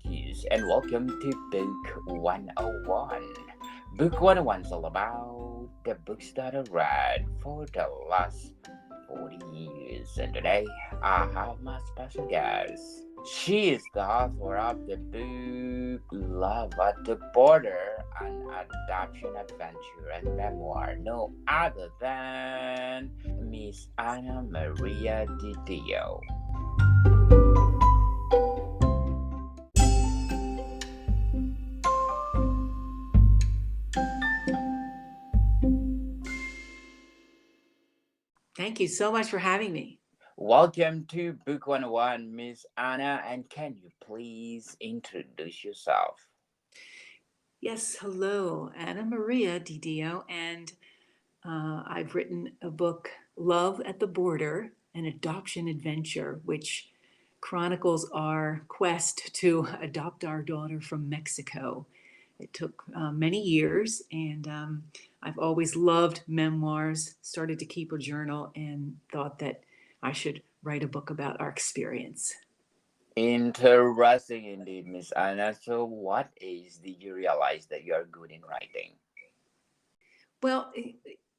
yous, and welcome to Book 101. Book 101 is all about the books that I read for the last 40 years. And today, I have my special guest. She is the author of the book Love at the Border, an adoption adventure and memoir, no other than Miss Anna Maria DiDio. Thank you so much for having me. Welcome to Book 101, Miss Anna, and can you please introduce yourself? Yes, hello, Anna Maria DiDio, and I've written a book, Love at the Border, an adoption adventure, which chronicles our quest to adopt our daughter from Mexico. It took many years, and I've always loved memoirs, started to keep a journal, and thought that I should write a book about our experience. Interesting indeed, Miss Anna. So, what age did you realize that you are good in writing? Well,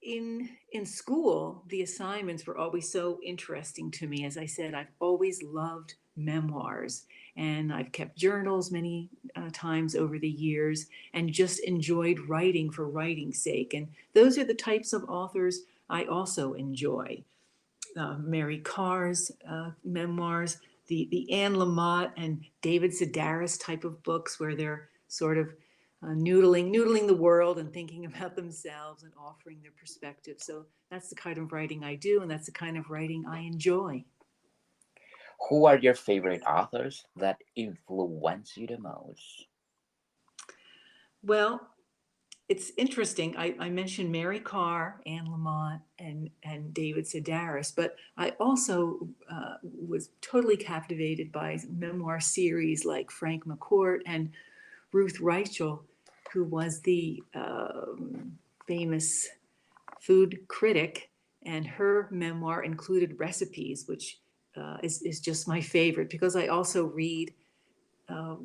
in school, the assignments were always so interesting to me. As I said, I've always loved memoirs, and I've kept journals many times over the years, and just enjoyed writing for writing's sake. And those are the types of authors I also enjoy. Mary Carr's memoirs, the Anne Lamott and David Sedaris type of books where they're sort of noodling the world and thinking about themselves and offering their perspective. So that's the kind of writing I do, and that's the kind of writing I enjoy. Who are your favorite authors that influence you the most? Well, it's interesting. I mentioned Mary Carr, Anne Lamott, and David Sedaris, but I also was totally captivated by memoir series like Frank McCourt and Ruth Reichel, who was the famous food critic, and her memoir included recipes, which is just my favorite because I also read uh,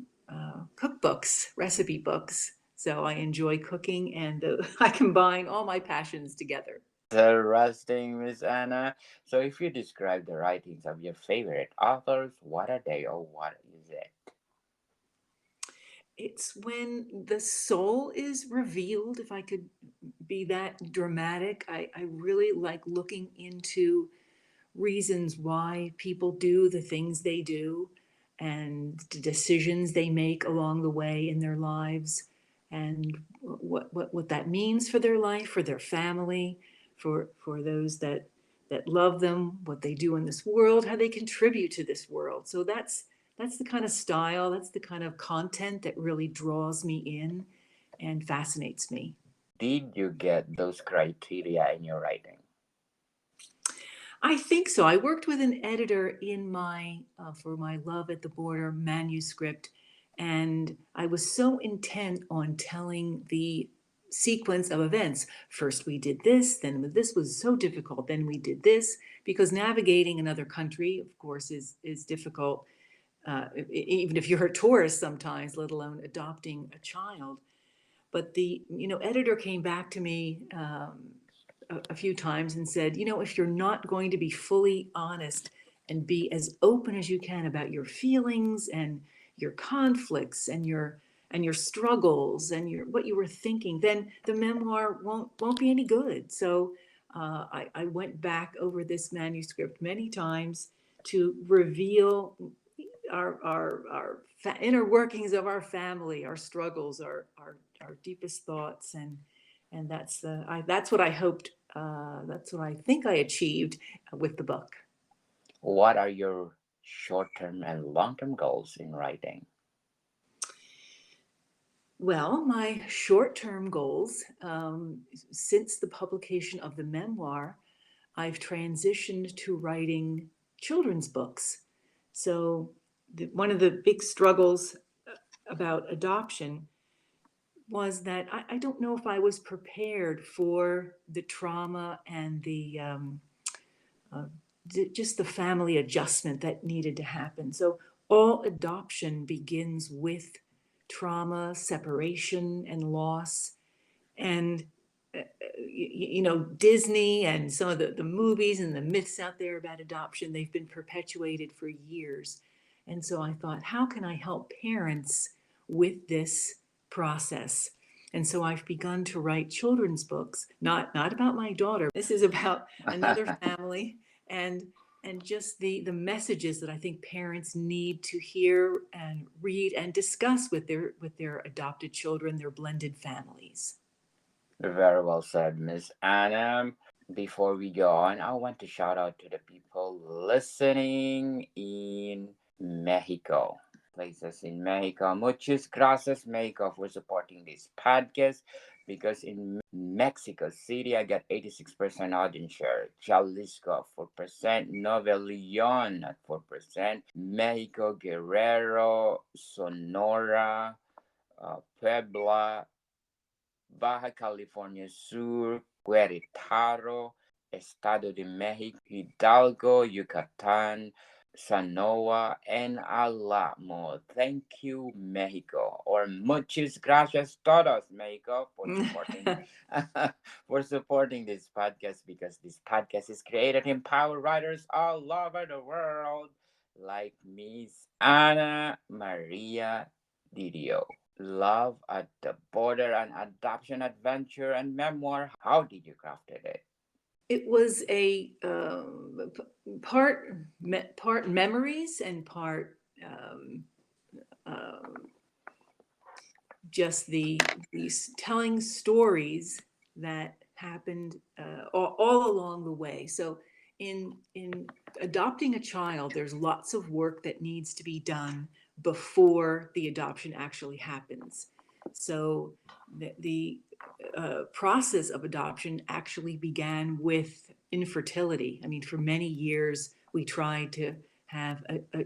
cookbooks, recipe books. So I enjoy cooking, and I combine all my passions together. Interesting, Miss Anna. So, if you describe the writings of your favorite authors, what are they or what is it? It's when the soul is revealed, if I could be that dramatic. I really like looking into reasons why people do the things they do and the decisions they make along the way in their lives, and what that means for their life, for their family, for those that love them, what they do in this world, how they contribute to this world. So that's the kind of style, that's the kind of content that really draws me in and fascinates me. Did you get those criteria in your writing? I think so. I worked with an editor in my for my Love at the Border manuscript, and I was so intent on telling the sequence of events. First, we did this, then this was so difficult. Then we did this because navigating another country, of course, is difficult. Even if you're a tourist, sometimes, let alone adopting a child. But the editor came back to me a few times and said, if you're not going to be fully honest and be as open as you can about your feelings and your conflicts and your struggles and your what you were thinking, then the memoir won't be any good. So I went back over this manuscript many times to reveal our inner workings of our family, our struggles, our deepest thoughts, and that's what I hoped. That's what I think I achieved with the book. What are your short term and long term goals in writing? Well, my short-term goals, since the publication of the memoir, I've transitioned to writing children's books. So one of the big struggles about adoption was that I don't know if I was prepared for the trauma and uh, just the family adjustment that needed to happen. So all adoption begins with trauma, separation, and loss. And Disney and some of the movies and the myths out there about adoption, they've been perpetuated for years. And so I thought, how can I help parents with this process? And so I've begun to write children's books, not about my daughter. This is about another family, and just the messages that I think parents need to hear and read and discuss with their adopted children, their blended families. Very well said, Miss Anna. Before we go on, I want to shout out to the people listening in Mexico. Places in Mexico. Muchas gracias, Mexico, for supporting this podcast. Because in Mexico City, I got 86% audience share. Jalisco, 4%. Nuevo León at 4%. Mexico, Guerrero, Sonora, Puebla, Baja California Sur, Querétaro, Estado de México, Hidalgo, Yucatán, Sanoa, and a lot more. Thank you, Mexico, or muchas gracias todos, Mexico, for supporting for supporting this podcast, because this podcast is created to empower writers all over the world, like Miss Ana Maria DiDio. Love at the Border, an adoption adventure and memoir. How did you craft it? It was a part memories and part um, just these telling stories that happened all along the way. So in adopting a child, there's lots of work that needs to be done before the adoption actually happens. So the process of adoption actually began with infertility. I mean, for many years we tried to have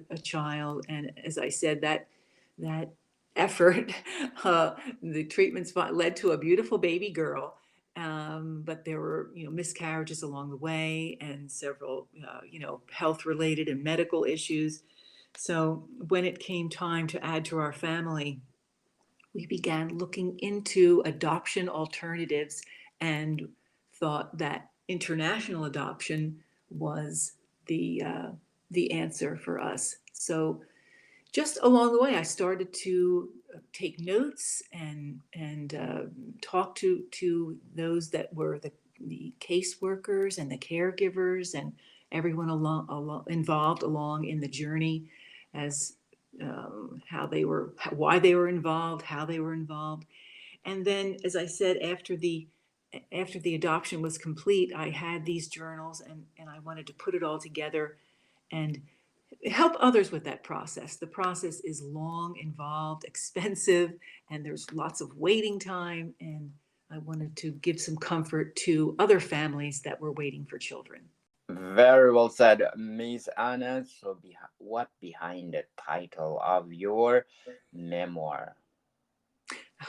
a child, and as I said, that effort, the treatments led to a beautiful baby girl. But there were, miscarriages along the way, and several, health-related and medical issues. So when it came time to add to our family, we began looking into adoption alternatives and thought that international adoption was the answer for us. So just along the way, I started to take notes and talk to those that were the caseworkers and the caregivers and everyone involved along in the journey, as why they were involved, how they were involved. And then, as I said, after the adoption was complete, I had these journals, and I wanted to put it all together and help others with that process. The process is long, involved, expensive, and there's lots of waiting time. And I wanted to give some comfort to other families that were waiting for children. Very well said, Miss Anna. So, what behind the title of your memoir?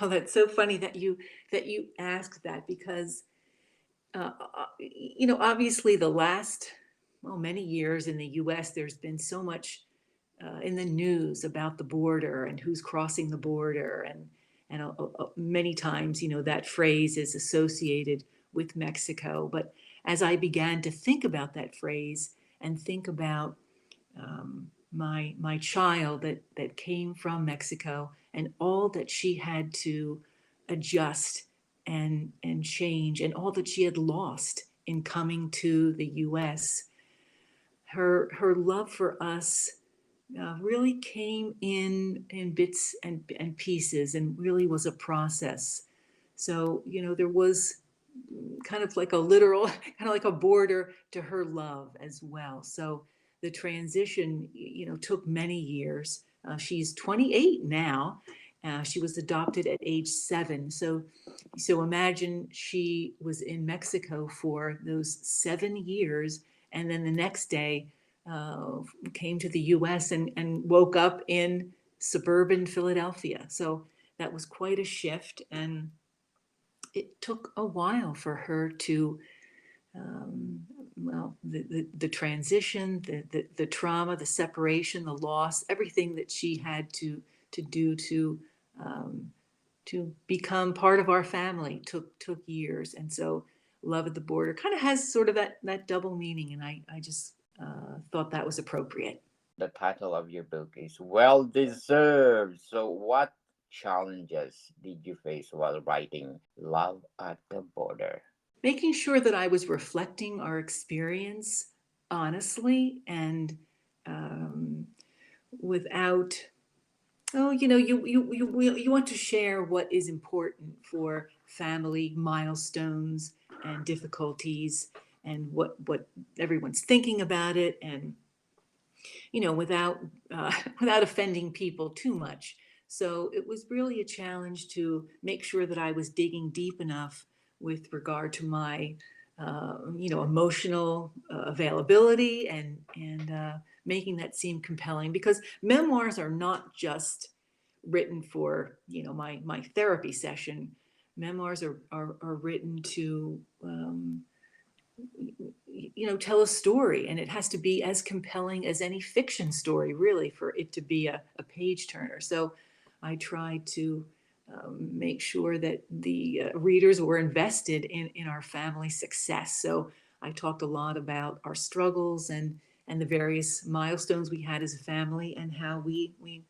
Oh, that's so funny that you asked that, because obviously the last many years in the U.S. there's been so much in the news about the border and who's crossing the border, and many times that phrase is associated with Mexico. But as I began to think about that phrase and think about my child that came from Mexico and all that she had to adjust and change, and all that she had lost in coming to the U.S., her love for us really came in bits and pieces, and really was a process. So there was kind of like a literal, kind of like a border to her love as well. So the transition, took many years. She's 28 now. She was adopted at age 7. So imagine she was in Mexico for those 7 years, and then the next day came to the U.S. and woke up in suburban Philadelphia. So that was quite a shift, and it took a while for her to well, the transition, the trauma, the separation, the loss, everything that she had to do um, to become part of our family took years. And so Love at the Border kind of has sort of that double meaning, and I just thought that was appropriate. The title of your book is well deserved. So, what challenges did you face while writing Love at the Border? Making sure that I was reflecting our experience honestly and um, without, oh, you want to share what is important for family milestones and difficulties, and what everyone's thinking about it, and without without offending people too much. So it was really a challenge to make sure that I was digging deep enough with regard to my emotional availability, and making that seem compelling, because memoirs are not just written for my therapy session. Memoirs are written to tell a story, and it has to be as compelling as any fiction story, really, for it to be a page turner. So I tried to make sure that the readers were invested in our family success. So I talked a lot about our struggles and the various milestones we had as a family, and how we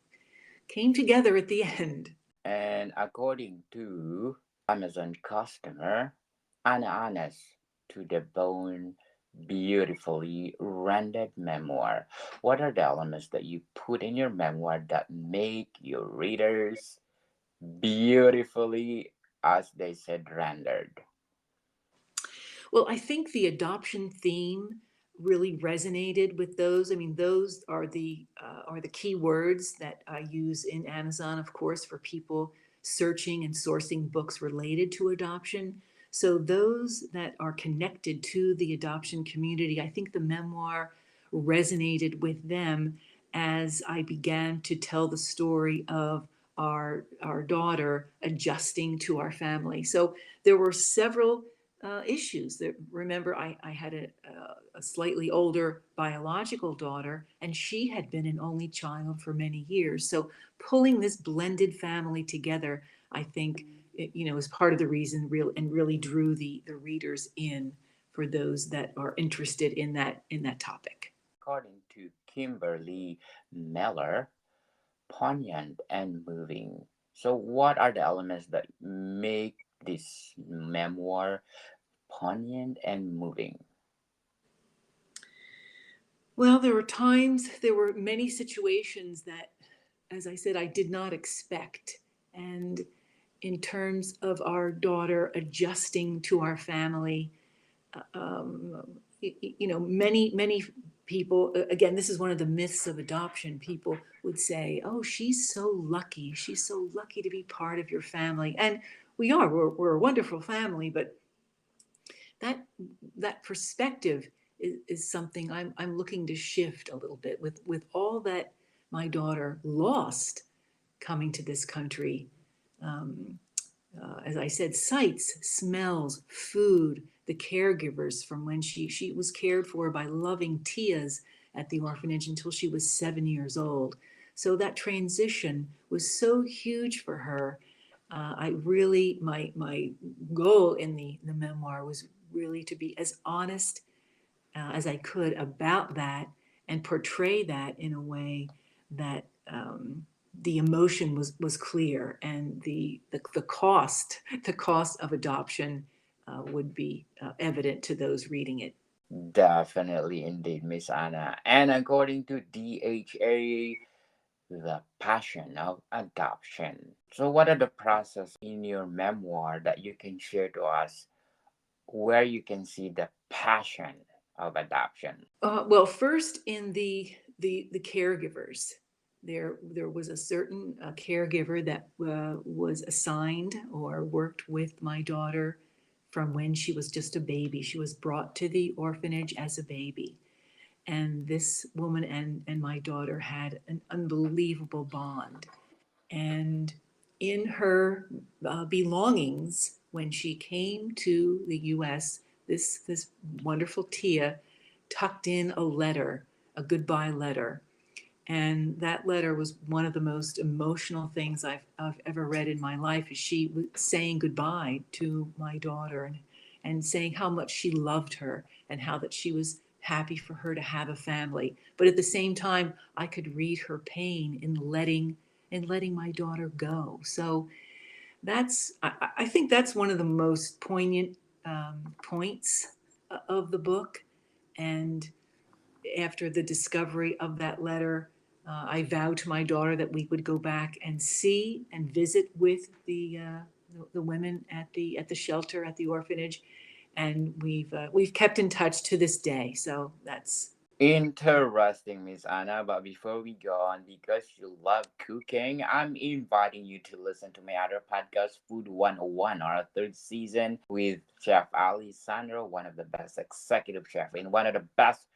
came together at the end. And according to Amazon customer, Anna Honest to the bone, beautifully rendered memoir. What are the elements that you put in your memoir that make your readers beautifully, as they said, rendered? Well, I think the adoption theme really resonated with those. I mean, those are the key words that I use in Amazon, of course, for people searching and sourcing books related to adoption. So those that are connected to the adoption community, I think the memoir resonated with them as I began to tell the story of our daughter adjusting to our family. So there were several issues. That, remember, I had a slightly older biological daughter, and she had been an only child for many years. So pulling this blended family together, I think, is part of the reason, really drew the readers in, for those that are interested in that topic. According to Kimberly Miller, poignant and moving. So, what are the elements that make this memoir poignant and moving? Well, there were many situations that, as I said, I did not expect. And in terms of our daughter adjusting to our family, many people, again, this is one of the myths of adoption. People would say, oh, she's so lucky. She's so lucky to be part of your family. And we are, we're a wonderful family, but that that perspective is something I'm looking to shift a little bit, with all that my daughter lost coming to this country. Um, as I said, sights, smells, food, the caregivers, from when she was cared for by loving tias at the orphanage until she was 7 years old. So that transition was so huge for her. I really, my goal in the memoir was really to be as honest as I could about that, and portray that in a way that the emotion was clear, and the cost of adoption would be evident to those reading it. Definitely, indeed, Miss Anna. And according to DHA, the passion of adoption. So, what are the process in your memoir that you can share to us where you can see the passion of adoption? Well, first, in the caregivers, there was a certain caregiver that was assigned or worked with my daughter from when she was just a baby. She was brought to the orphanage as a baby, and this woman and my daughter had an unbelievable bond. And in her belongings, when she came to the U.S., this wonderful Tia tucked in a letter, a goodbye letter. And that letter was one of the most emotional things I've ever read in my life. Is she saying goodbye to my daughter, and saying how much she loved her and how that she was happy for her to have a family. But at the same time, I could read her pain in letting my daughter go. So I think that's one of the most poignant points of the book. And after the discovery of that letter, I vowed to my daughter that we would go back and see and visit with the women at the shelter, at the orphanage, and we've kept in touch to this day. So that's Interesting, Miss Anna. But before we go on, because you love cooking, I'm inviting you to listen to my other podcast, Food 101, our third season with Chef Alessandro, one of the best executive chef in one of the best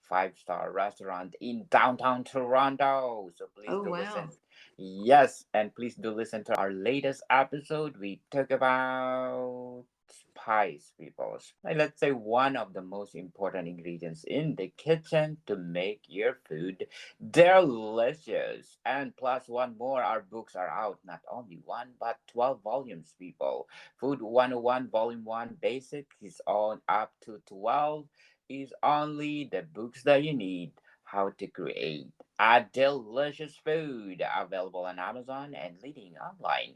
five-star restaurant in downtown Toronto. So please oh do wow. listen. Yes, and please do listen to our latest episode. We talk about spice, people. Let's say one of the most important ingredients in the kitchen to make your food delicious. And plus one more, our books are out. Not only one, but 12 volumes, people. Food 101 Volume 1 Basic is on up to 12 is only the books that you need how to create a delicious food available on Amazon and leading online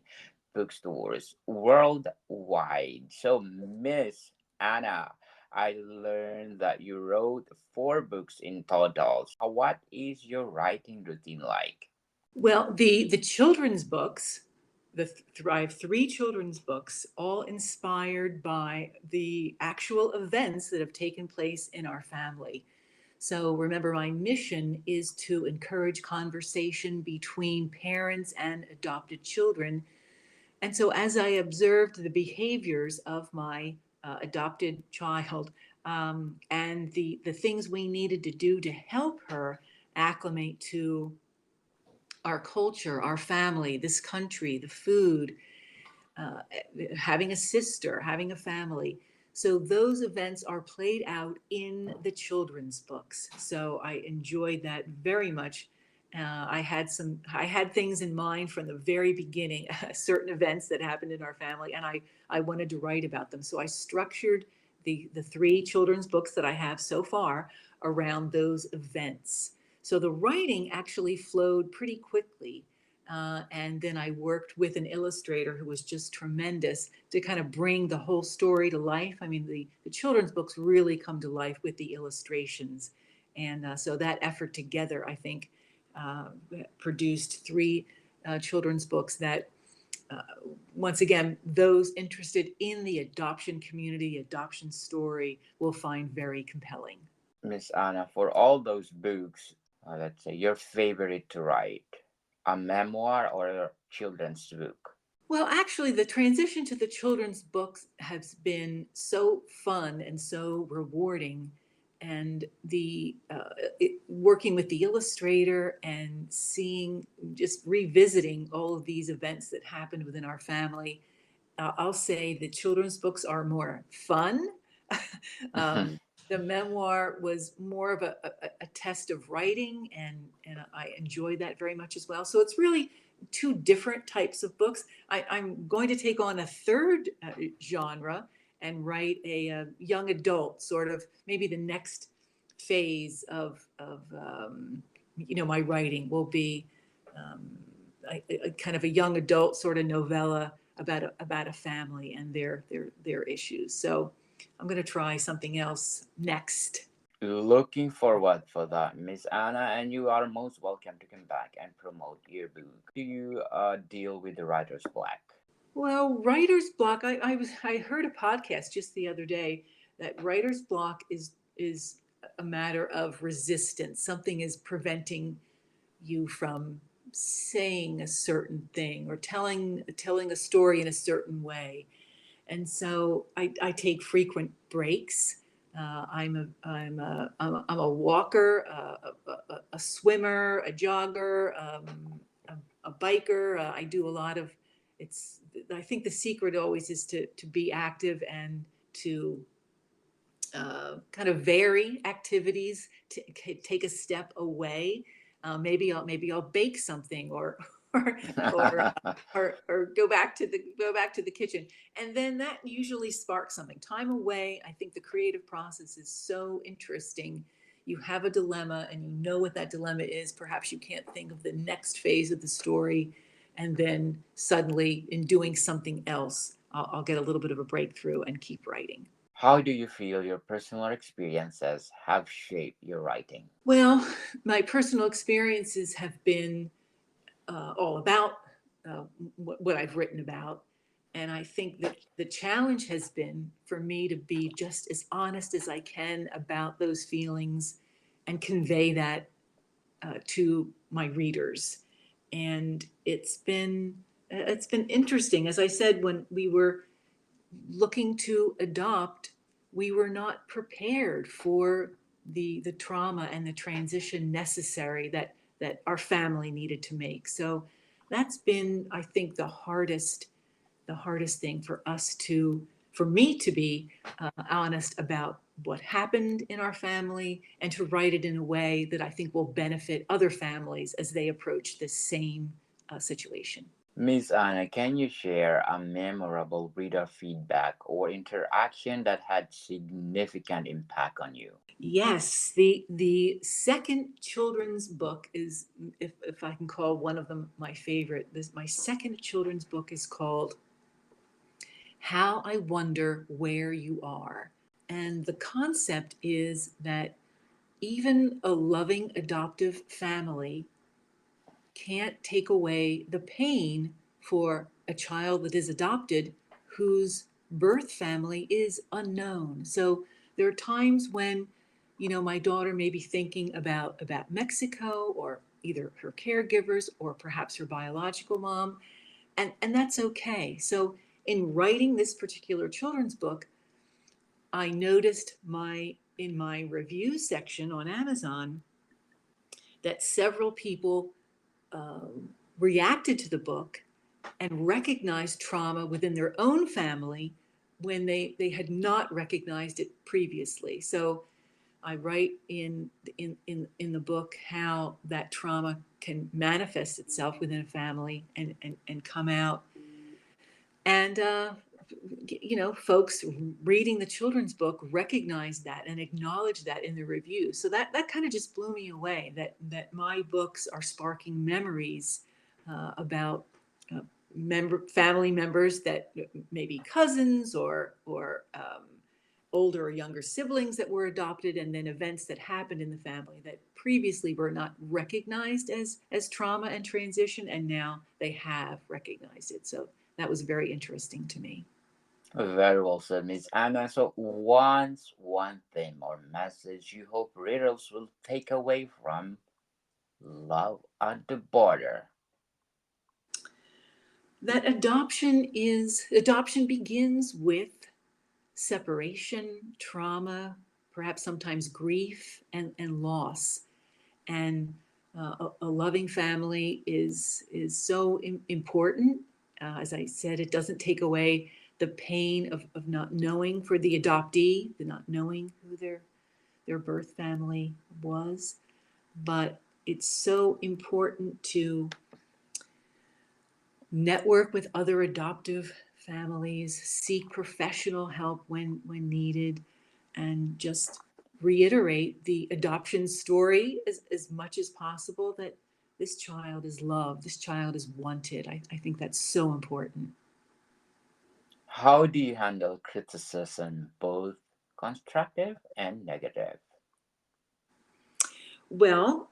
bookstores worldwide. So, Miss Anna, I learned that you wrote 4 books in total. What is your writing routine like? Well, the children's books, I have 3 children's books, all inspired by the actual events that have taken place in our family. So remember, my mission is to encourage conversation between parents and adopted children. And so, as I observed the behaviors of my adopted child, and the things we needed to do to help her acclimate to our culture, our family, this country, the food, uh, having a sister, having a family. So those events are played out in the children's books. So I enjoyed that very much. I had things in mind from the very beginning, certain events that happened in our family, and I wanted to write about them. So I structured the 3 children's books that I have so far around those events. So the writing actually flowed pretty quickly, and then I worked with an illustrator who was just tremendous to kind of bring the whole story to life. I mean, the children's books really come to life with the illustrations. And so that effort together, I think, uh, produced 3 children's books that, uh, once again, those interested in the adoption community, adoption story, will find very compelling. Miss Anna, for all those books, let's say your favorite to write, a memoir or a children's book? Well, actually, the transition to the children's books has been so fun and so rewarding. And working with the illustrator and seeing, just revisiting all of these events that happened within our family, I'll say the children's books are more fun. um, the memoir was more of a test of writing, and I enjoyed that very much as well. So it's really 2 different types of books. I'm going to take on a third genre and write a young adult, sort of maybe the next phase of my writing will be um, a kind of a young adult sort of novella about a family and their issues. So I'm going to try something else next. Looking forward for that, Miss Anna, and you are most welcome to come back and promote your book. Do you deal with the writer's block? Well, writer's block. I heard a podcast just the other day that writer's block is a matter of resistance. Something is preventing you from saying a certain thing or telling a story in a certain way. And so I take frequent breaks. I'm a walker, a swimmer, a jogger, a biker. I do a lot of. It's. I think the secret always is to be active and to kind of vary activities to take a step away. Maybe I'll bake something or or or go back to the kitchen, and then that usually sparks something. Time away. I think the creative process is so interesting. You have a dilemma and you know what that dilemma is. Perhaps you can't think of the next phase of the story, and then suddenly in doing something else, I'll get a little bit of a breakthrough and keep writing. How do you feel your personal experiences have shaped your writing? Well, my personal experiences have been all about what I've written about. And I think that the challenge has been for me to be just as honest as I can about those feelings and convey that to my readers. And it's been interesting. As I said, when we were looking to adopt, we were not prepared for the trauma and the transition necessary that our family needed to make. So that's been, I think, the hardest thing for me to be honest about what happened in our family and to write it in a way that I think will benefit other families as they approach this same situation. Miss Anna, can you share a memorable reader feedback or interaction that had significant impact on you? Yes, the second children's book is, if I can call one of them my favorite. This my second children's book is called How I Wonder Where You Are. And the concept is that even a loving adoptive family can't take away the pain for a child that is adopted whose birth family is unknown. So there are times when, my daughter may be thinking about Mexico or either her caregivers or perhaps her biological mom, and that's okay. So in writing this particular children's book, I noticed my in my review section on Amazon that several people um, reacted to the book and recognized trauma within their own family when they had not recognized it previously. So I write in the book how that trauma can manifest itself within a family and come out. And folks reading the children's book recognize that and acknowledge that in the review. So that kind of just blew me away. That my books are sparking memories about uh, family members that maybe cousins or older or younger siblings that were adopted, and then events that happened in the family that previously were not recognized as trauma and transition, and now they have recognized it. So that was very interesting to me. Very well said, Miss Anna. So, once one theme or message you hope readers will take away from Love at the Border. That adoption begins with separation, trauma, perhaps sometimes grief and loss. And a loving family is so important. As I said, it doesn't take away the pain of not knowing for the adoptee, the not knowing who their birth family was. But it's so important to network with other adoptive families, seek professional help when needed, and just reiterate the adoption story as much as possible, that this child is loved, this child is wanted. I think that's so important. How do you handle criticism, both constructive and negative? Well,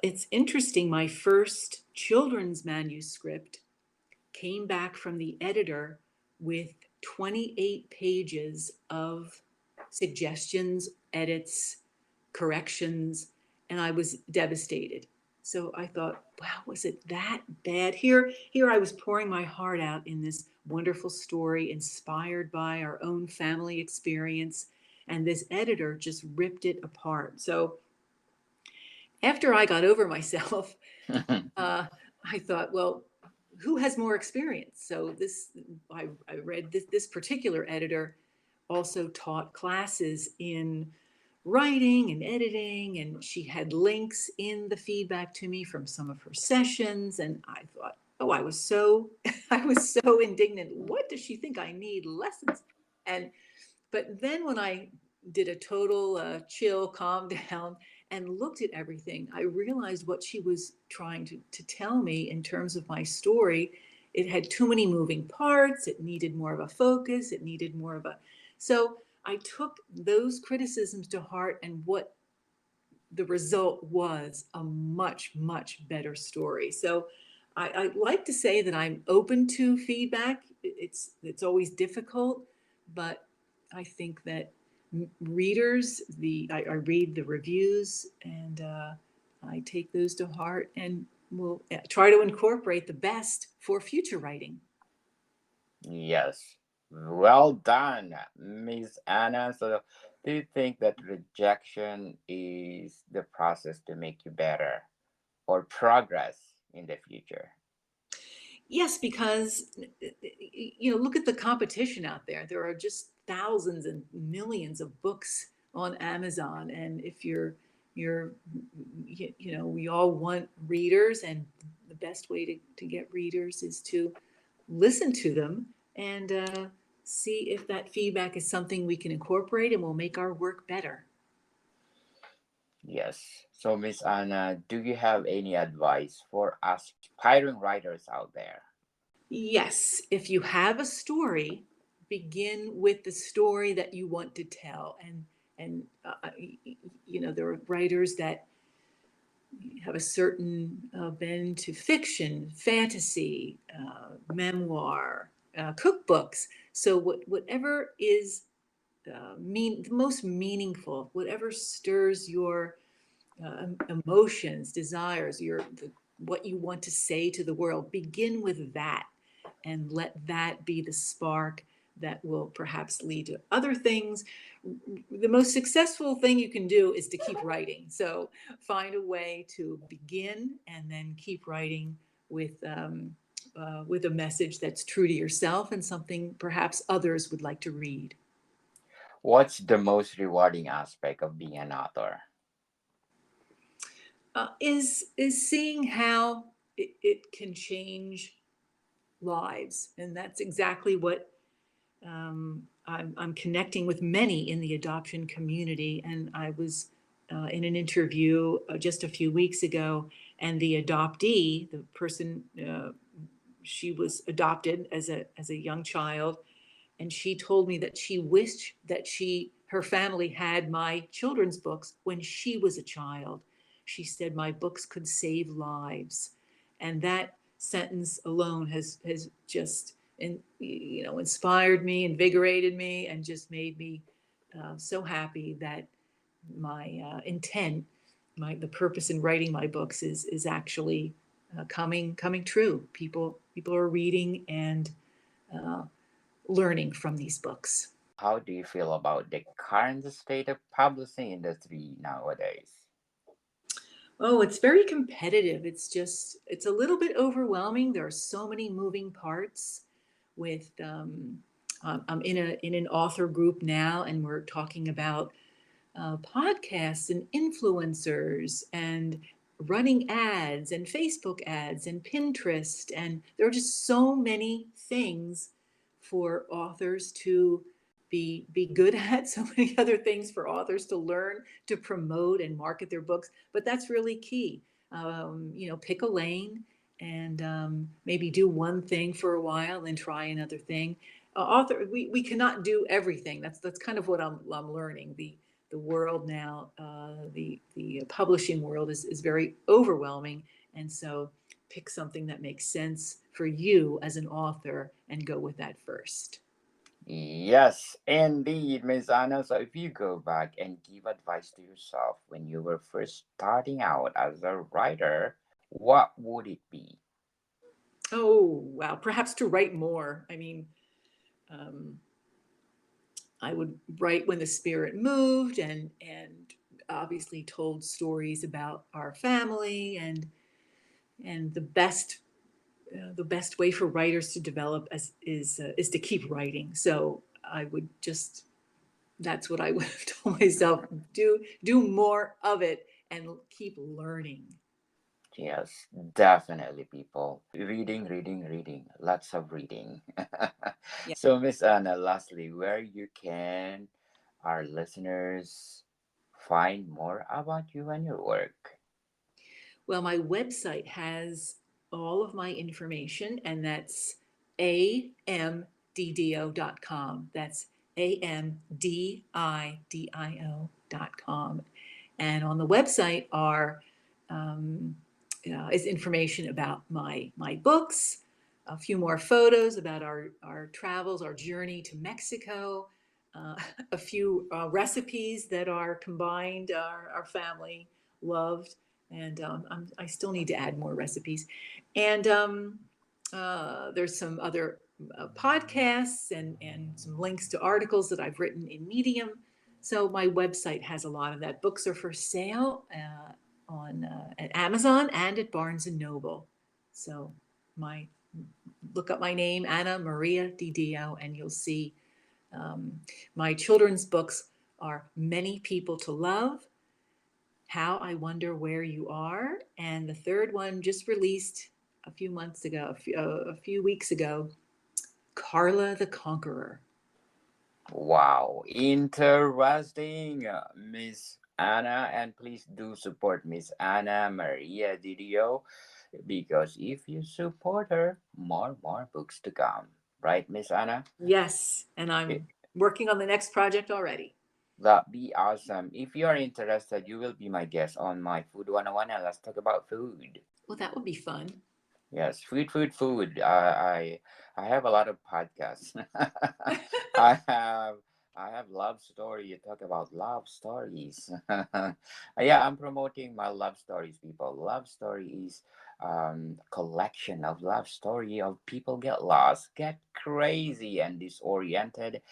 it's interesting. My first children's manuscript came back from the editor with 28 pages of suggestions, edits, corrections, and I was devastated. So I thought, wow, was it that bad? Here I was pouring my heart out in this wonderful story inspired by our own family experience, and this editor just ripped it apart. So after I got over myself, I thought, well, who has more experience? So I read this particular editor also taught classes in writing and editing, and she had links in the feedback to me from some of her sessions. And I thought, oh, I was so I was so indignant. What does she think I need lessons? And but then when I did a total chill, calm down, and looked at everything, I realized what she was trying to tell me in terms of my story. It had too many moving parts. It needed more of a focus. It needed more of a. So I took those criticisms to heart, and what the result was a much, much better story. So I like to say that I'm open to feedback. It's always difficult, but I think that readers, I read the reviews, and I take those to heart, and will try to incorporate the best for future writing. Yes. Well done, Miss Anna. So, do you think that rejection is the process to make you better or progress in the future? Yes, because look at the competition out there. There are just thousands and millions of books on Amazon, and if you're we all want readers, and the best way to get readers is to listen to them and see if that feedback is something we can incorporate and will make our work better. Yes. So, Miss Anna, do you have any advice for aspiring writers out there? Yes, if you have a story, begin with the story that you want to tell, and there are writers that have a certain bend to fiction, fantasy, memoir, cookbooks. So whatever is the most meaningful, whatever stirs your emotions, desires, what you want to say to the world, begin with that, and let that be the spark that will perhaps lead to other things. The most successful thing you can do is to keep writing. So find a way to begin and then keep writing with a message that's true to yourself and something perhaps others would like to read. What's the most rewarding aspect of being an author? Is seeing how it can change lives, and that's exactly what I'm connecting with many in the adoption community. And I was in an interview just a few weeks ago, and the adoptee, the person, she was adopted as a young child, and she told me that she wished that her family had my children's books when she was a child. She said my books could save lives, and that sentence alone has just inspired me, invigorated me, and just made me so happy that my intent, the purpose in writing my books is actually coming true. People are reading and uh, learning from these books. How do you feel about the current state of publishing industry nowadays? Oh, it's very competitive. It's a little bit overwhelming. There are so many moving parts. With I'm in an author group now, and we're talking about podcasts and influencers and running ads and Facebook ads and Pinterest. And there are just so many things for authors to be good at, so many other things for authors to learn, to promote and market their books. But that's really key. Pick a lane and maybe do one thing for a while and try another thing. Author, we cannot do everything. That's kind of what I'm learning. The world now, the publishing world is very overwhelming, and so pick something that makes sense for you as an author and go with that first. Yes, indeed, Miss Anna. So, if you go back and give advice to yourself when you were first starting out as a writer, what would it be? Oh wow, perhaps to write more. I mean, um, I would write when the spirit moved, and obviously told stories about our family, and the best way for writers to develop is to keep writing. So I would just That's what I would have told myself. Do more of it and keep learning. Yes, definitely, people. Reading, reading, reading. Lots of reading. Yeah. So, Miss Anna, lastly, where you can our listeners find more about you and your work? Well, my website has all of my information, and that's amdidio.com. That's amdidio.com. And on the website um, is information about my books, a few more photos about our travels, our journey to Mexico, uh, a few recipes that are combined, our family loved, and I still need to add more recipes. And there's some other podcasts and some links to articles that I've written in Medium. So my website has a lot of that. Books are for sale on at Amazon and at Barnes and Noble. So my look up my name, Anna Maria DiDio, and you'll see um, my children's books are Many People to Love, How I Wonder Where You Are, and the third one just released a few months ago, a few weeks ago, Carla the Conqueror. Wow, interesting, Miss Anna, and please do support Miss Anna Maria Didio because if you support her, more books to come, right, Miss Anna? Yes, and I'm working on the next project already. That'd be awesome. If you are interested, you will be my guest on my Food 101 and let's talk about food. Well, that would be fun. Yes, food. I have a lot of podcasts. I have I have love story. You talk about love stories. Yeah, I'm promoting my love stories, people. Love story is collection of love story of people get lost, get crazy and disoriented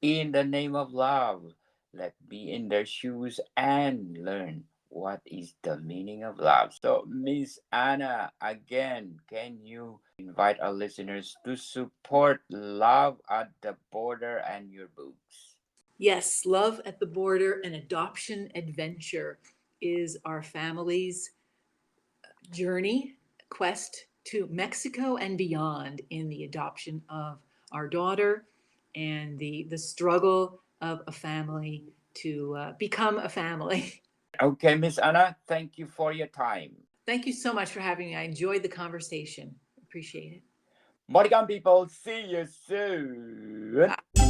in the name of love. Let be in their shoes and learn what is the meaning of love. So, Miss Anna, again, can you invite our listeners to support Love at the Border and your books? Yes, Love at the Border, an adoption adventure, is our family's journey, quest to Mexico and beyond in the adoption of our daughter and the struggle of a family to become a family. Okay, Miss Anna, thank you for your time. Thank you so much for having me. I enjoyed the conversation. Appreciate it. Morgan people, see you soon. Bye.